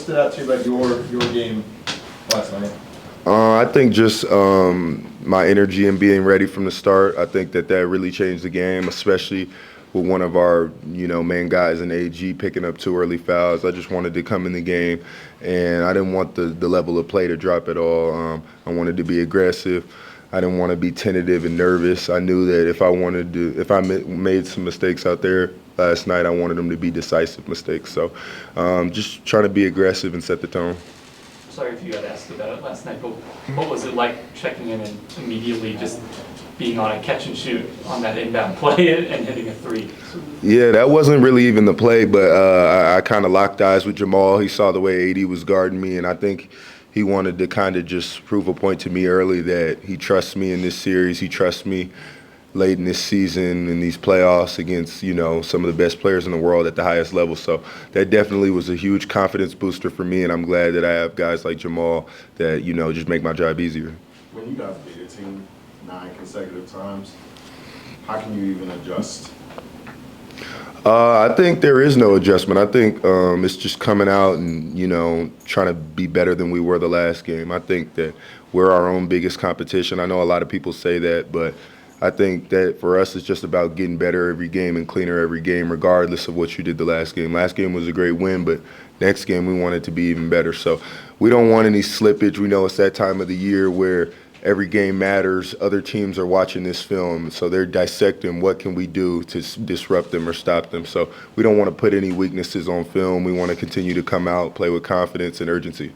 Stood out to you about your game last night? I think just my energy and being ready from the start. I think that really changed the game, especially with one of our main guys in AG picking up 2 early fouls. I just wanted to come in the game, and I didn't want the level of play to drop at all. I wanted to be aggressive. I didn't want to be tentative and nervous. I knew that if I made some mistakes out there last night, I wanted them to be decisive mistakes. So just trying to be aggressive and set the tone. Sorry if you got asked about it last night, but what was it like checking in and immediately just being on a catch and shoot on that inbound play and hitting a 3? Yeah, that wasn't really even the play, but I kind of locked eyes with Jamal. He saw the way AD was guarding me, and I think he wanted to kind of just prove a point to me early that he trusts me in this series. He trusts me late in this season in these playoffs against, some of the best players in the world at the highest level. So that definitely was a huge confidence booster for me, and I'm glad that I have guys like Jamal that, just make my job easier. When you guys beat a team 9 consecutive times, how can you even adjust? I think there is no adjustment. I think it's just coming out and, trying to be better than we were the last game. I think that we're our own biggest competition. I know a lot of people say that, but I think that for us it's just about getting better every game and cleaner every game, regardless of what you did the last game. Last game was a great win, but next game we want it to be even better. So we don't want any slippage. We know it's that time of the year where every game matters. Other teams are watching this film, so they're dissecting what can we do to disrupt them or stop them. So we don't want to put any weaknesses on film. We want to continue to come out, play with confidence and urgency.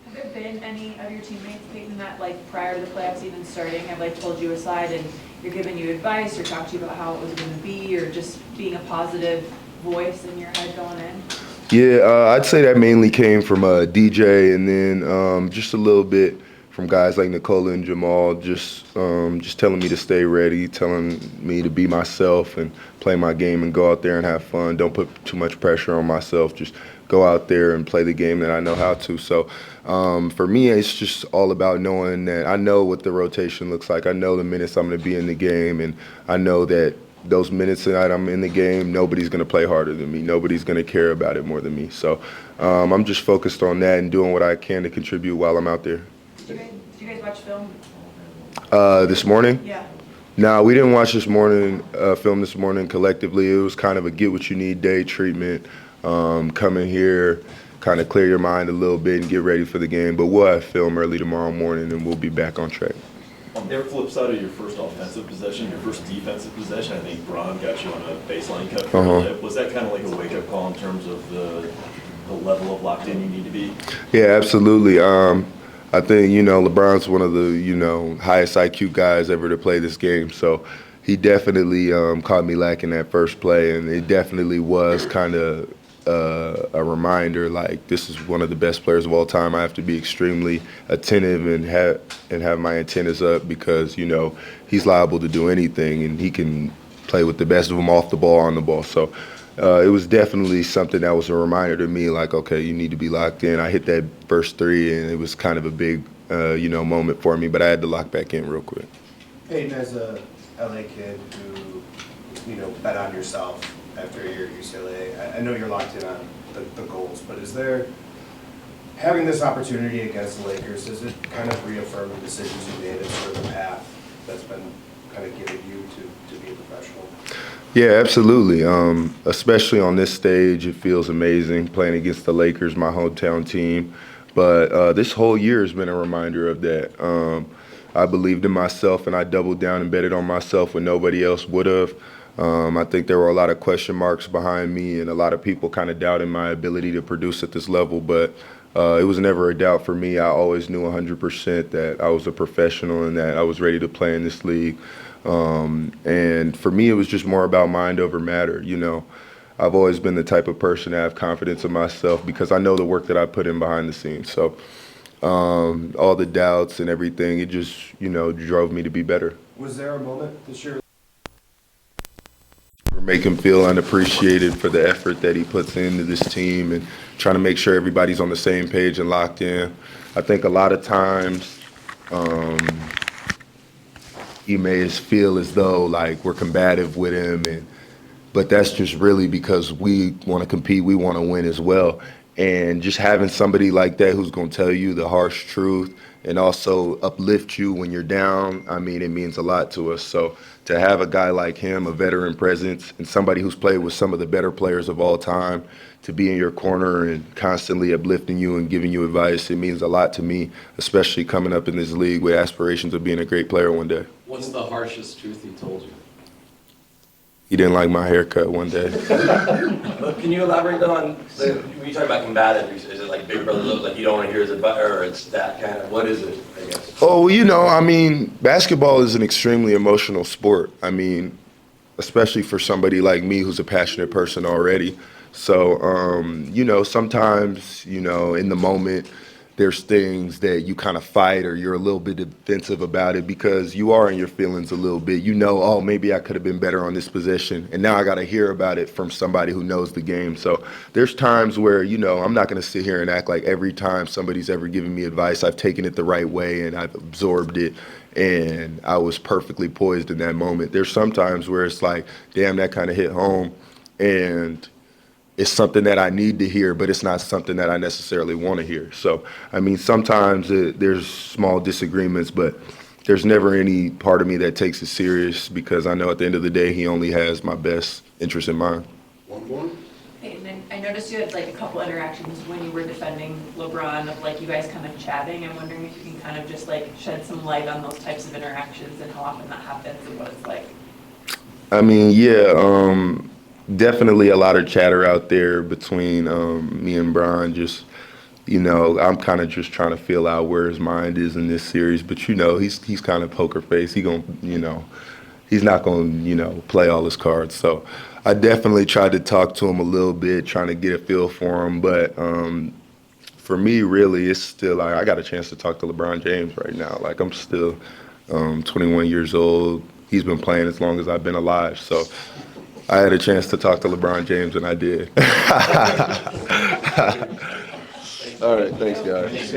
Have there been any of your teammates, Peyton, that prior to the playoffs even starting have pulled you aside and you're giving you advice or talked to you about how it was going to be, or just being a positive voice in your head going in? Yeah, I'd say that mainly came from DJ, and then just a little bit from guys like Nicola and Jamal, just telling me to stay ready, telling me to be myself and play my game and go out there and have fun. Don't put too much pressure on myself. Just go out there and play the game that I know how to. So for me, it's just all about knowing that I know what the rotation looks like. I know the minutes I'm going to be in the game, and I know that those minutes that I'm in the game, nobody's going to play harder than me. Nobody's going to care about it more than me. So I'm just focused on that and doing what I can to contribute while I'm out there. Did you guys watch film? This morning? Yeah. No, we didn't watch film this morning collectively. It was kind of a get what you need day treatment. Come in here, kind of clear your mind a little bit and get ready for the game. But we'll have film early tomorrow morning and we'll be back on track. On the flip side of your first offensive possession, your first defensive possession, I think Bron got you on a baseline cut for your lip. Was that kind of like a wake-up call in terms of the level of locked in you need to be? Yeah, absolutely. I think, LeBron's one of the, highest IQ guys ever to play this game. So he definitely caught me lacking that first play, and it definitely was kind of a reminder, this is one of the best players of all time. I have to be extremely attentive and have my antennas up because, he's liable to do anything, and he can play with the best of them off the ball, on the ball. So it was definitely something that was a reminder to me, okay, you need to be locked in. I hit that first 3, and it was kind of a big, moment for me, but I had to lock back in real quick. Peyton, as a LA kid who, bet on yourself after your UCLA, I know you're locked in on the goals, but is there, having this opportunity against the Lakers, does it kind of reaffirm the decisions you made and sort of the path that's been kind of given you to be a professional? Yeah, absolutely. Especially on this stage, it feels amazing playing against the Lakers, my hometown team. But this whole year has been a reminder of that. I believed in myself, and I doubled down and betted on myself when nobody else would have. I think there were a lot of question marks behind me, and a lot of people kind of doubting my ability to produce at this level. But it was never a doubt for me. I always knew 100% that I was a professional and that I was ready to play in this league. And for me, it was just more about mind over matter. I've always been the type of person to have confidence in myself because I know the work that I put in behind the scenes. So all the doubts and everything, it just, drove me to be better. Was there a moment this year? Make him feel unappreciated for the effort that he puts into this team and trying to make sure everybody's on the same page and locked in. I think a lot of times he may feel as though we're combative with him, but that's just really because we want to compete, we want to win as well. And just having somebody like that who's going to tell you the harsh truth and also uplift you when you're down, I mean, it means a lot to us. So to have a guy like him, a veteran presence, and somebody who's played with some of the better players of all time, to be in your corner and constantly uplifting you and giving you advice, it means a lot to me, especially coming up in this league with aspirations of being a great player one day. What's the harshest truth he told you? He didn't like my haircut one day. But can you elaborate though on, when you talk about combative, is it like Big Brother Look, like you don't want to hear his advice, or it's that kind of, what is it, I guess? Oh, you know, I mean, basketball is an extremely emotional sport. I mean, especially for somebody like me who's a passionate person already. So, you know, sometimes, you know, in the moment, there's things that you kind of fight or you're a little bit defensive about it because you are in your feelings a little bit. You know, oh, maybe I could have been better on this possession. And now I got to hear about it from somebody who knows the game. So there's times where, you know, I'm not going to sit here and act like every time somebody's ever given me advice, I've taken it the right way and I've absorbed it and I was perfectly poised in that moment. There's some times where it's like, damn, that kind of hit home and it's something that I need to hear, but it's not something that I necessarily want to hear. So, I mean, sometimes there's small disagreements, but there's never any part of me that takes it serious because I know at the end of the day, he only has my best interest in mind. One more? Peyton, and I noticed you had like a couple interactions when you were defending LeBron of like you guys kind of chatting. I'm wondering if you can kind of just like shed some light on those types of interactions and how often that happens and what it's like. I mean, yeah, definitely a lot of chatter out there between me and Bron. Just, you know, I'm kind of just trying to feel out where his mind is in this series. But, you know, he's kind of poker face. He gonna, you know, he's not going to, you know, play all his cards. So I definitely tried to talk to him a little bit, trying to get a feel for him. But for me, really, it's still like I got a chance to talk to LeBron James right now. Like, I'm still 21 years old. He's been playing as long as I've been alive. So I had a chance to talk to LeBron James, and I did. All right, thanks, guys.